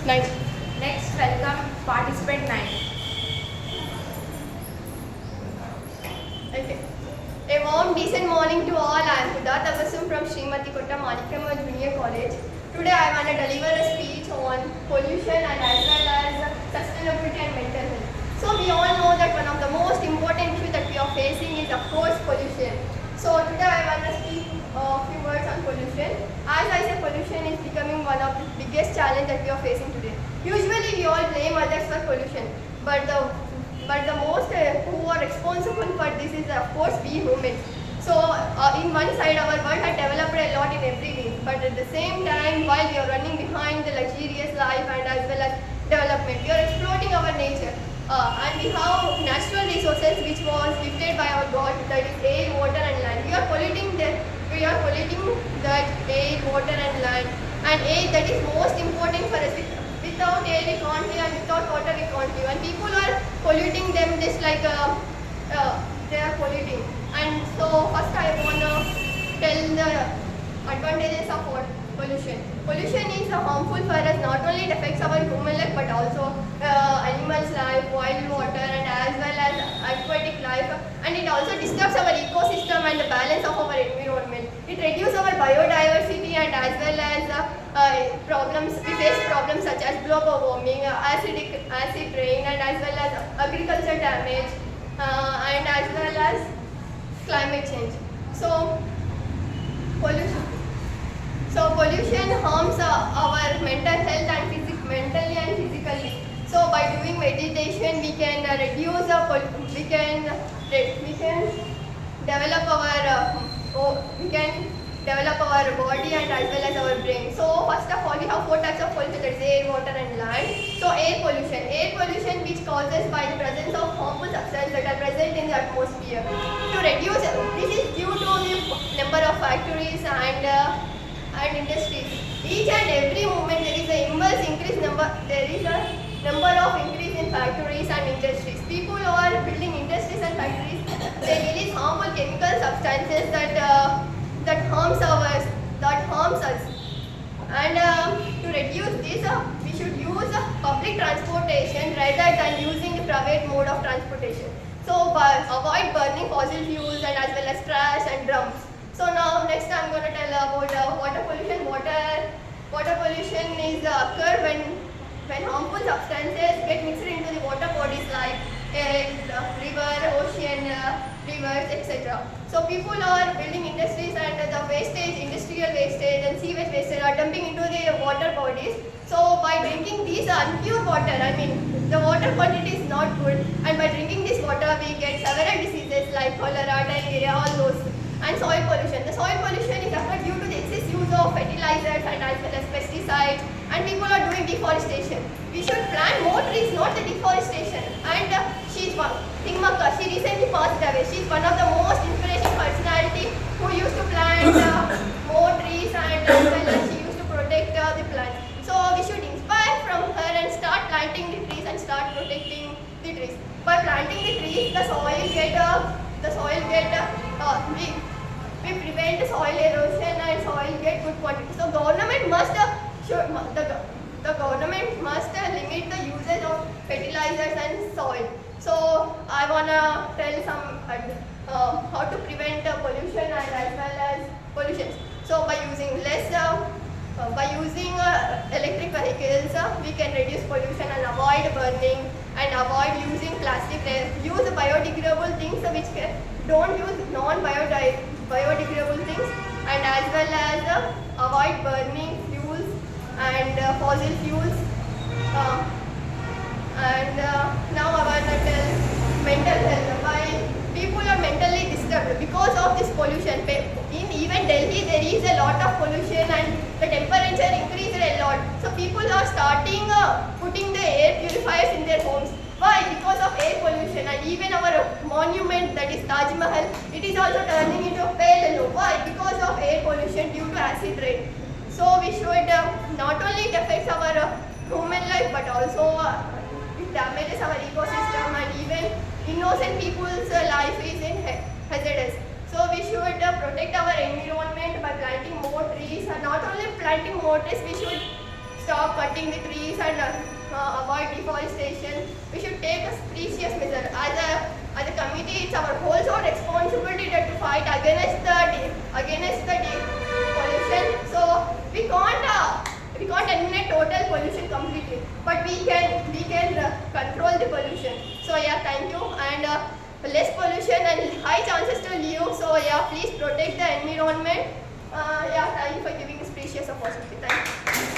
9. Next, welcome participant 9. Okay. A warm, decent morning to all. I am Huda Tabassum from Srimati Kotta Manikama Junior College. Today I want to deliver a speech on pollution and as well as sustainability and mental health. So we all know that one of the most important issues that we are facing is of course pollution. So today I want to speak a few words on pollution. As I say, pollution is becoming one of the biggest challenge that we are facing today. Usually we all blame others for pollution, but the most who are responsible for this is of course we humans. So in one side our world had developed a lot in every way, but at the same time while we are running behind the luxurious life and as well as development, we are exploiting our nature. And we have natural resources which was gifted by our God, that is air, water and land. We are polluting that air, water and land. And air, that is most important for us. Without air we can't live and without water we can't live. And people are polluting them just like they are polluting. And so first I want to tell the advantages of pollution. Pollution is harmful for us. Not only it affects our human life but also animals' life, wild water and as well as aquatic life. And it also disturbs our ecosystem and the balance of our environment. It reduces our biodiversity and as well as we face problems such as global warming, acid rain and as well as agriculture damage and as well as climate change. So pollution harms our mental health and mentally and physically. So by doing meditation, we can reduce we can develop our body and as well as our brain. So first of all, we have 4 types of pollution, that is air, water and land. So air pollution which causes by the presence of harmful substances that are present in the atmosphere. To reduce, this is due to the number of factories and industries. Each and every moment there is a number of increase in factories and industries. People who are building industries and factories, they release harmful chemical substances that harms us. And to reduce this, we should use public transportation rather than using the private mode of transportation. So avoid burning fossil fuels and as well as trash and drums. So now next I'm going to tell about water pollution. Water pollution is occur when harmful substances get mixed into the water bodies like river, ocean, rivers, etc. So people are building industries and the industrial wastage and sewage wastage are dumping into the water bodies. So by drinking these unpure water, the water quality is not good, and by drinking this water we get several diseases like cholera, diarrhea, all those. And soil pollution. The soil pollution is occurred due to the excess use of fertilizers and as well as pesticides, and people are doing deforestation. We should plant more trees, not the deforestation. And she's one, Tingmakka, she recently passed away. She's one of the most inspirational personality who used to plant more trees and as well as she used to protect the plants. So we should inspire from her and start planting the trees and start protecting the trees. By planting the trees, we prevent soil erosion and soil get good quality. So government must limit the usage of fertilizers and soil. So I wanna tell some how to prevent pollution and as well as pollutions. So by using electric vehicles, we can reduce pollution and avoid burning and avoid using plastic. Use biodegradable things which don't use non-biodegradable things, and as well as avoid burning fuels and fossil fuels. Now I want to tell mental health. Why people are mentally disturbed because of this pollution. In even Delhi there is a lot of pollution and the temperature increased a lot. So people are starting putting the air purifiers in their homes. Why? Because of air pollution. And even our monument, that is Taj Mahal, it is also turning into pale yellow. Why? Because of air pollution due to acid rain. So we should not only it affects our human life but also it damages our ecosystem, and even innocent people's life is in hazardous. So we should protect our environment by planting more trees, and not only planting more trees, we should stop cutting the trees and avoid deforestation. We should take a precious measure. As a committee, it's our whole sole responsibility to fight against the pollution. So we can't eliminate total pollution completely, but we can control the pollution. So yeah, thank you. And less pollution and high chances to live. So yeah, please protect the environment. Yeah, thank you for giving this precious opportunity. Thank you.